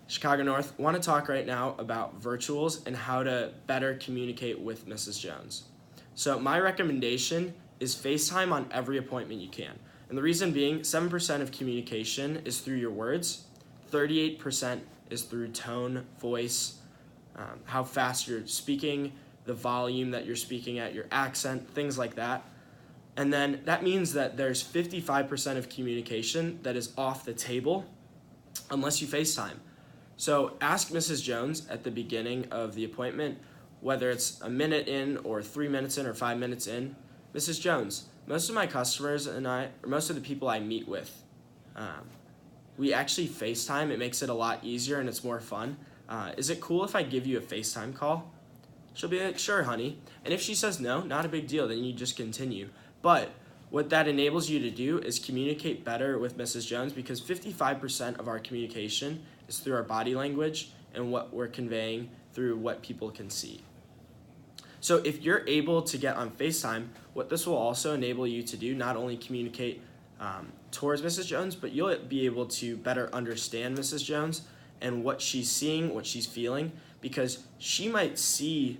Chicago North, want to talk right now about virtuals and how to better communicate with Mrs. Jones. So my recommendation is FaceTime on every appointment you can. And the reason being, 7% of communication is through your words, 38% is through tone, voice, how fast you're speaking, the volume that you're speaking at, your accent, things like that. And then that means that there's 55% of communication that is off the table unless you FaceTime. So ask Mrs. Jones at the beginning of the appointment, whether it's a minute in or 3 minutes in or 5 minutes in, Mrs. Jones, most of my customers and or most of the people I meet with, we actually FaceTime. It makes it a lot easier and it's more fun. Is it cool if I give you a FaceTime call? She'll be like, sure, honey. And if she says no, not a big deal, then you just continue. But what that enables you to do is communicate better with Mrs. Jones, because 55% of our communication is through our body language and what we're conveying through what people can see. So if you're able to get on FaceTime, what this will also enable you to do, not only communicate towards Mrs. Jones, but you'll be able to better understand Mrs. Jones and what she's seeing, what she's feeling, because she might see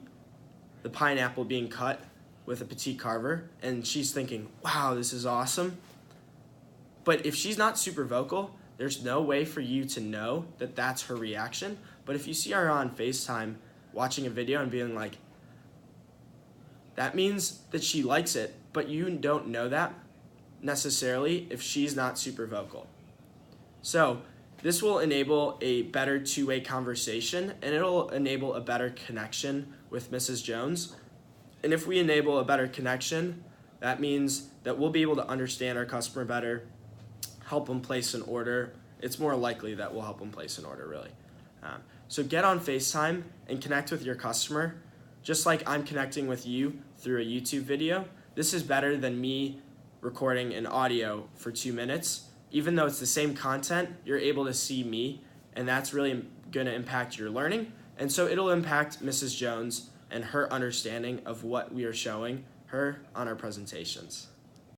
the pineapple being cut with a petite carver and she's thinking, wow, this is awesome. But if she's not super vocal, there's no way for you to know that that's her reaction. But if you see her on FaceTime watching a video and being like, that means that she likes it, but you don't know that necessarily if she's not super vocal. So this will enable a better two-way conversation, and it'll enable a better connection with Mrs. Jones. And if we enable a better connection, that means that we'll be able to understand our customer better, help them place an order. It's more likely that we'll help them place an order, really. So get on FaceTime and connect with your customer, just like I'm connecting with you through a YouTube video. This is better than me recording an audio for 2 minutes. Even though it's the same content, you're able to see me, and that's really going to impact your learning. And so it'll impact Mrs. Jones and her understanding of what we are showing her on our presentations.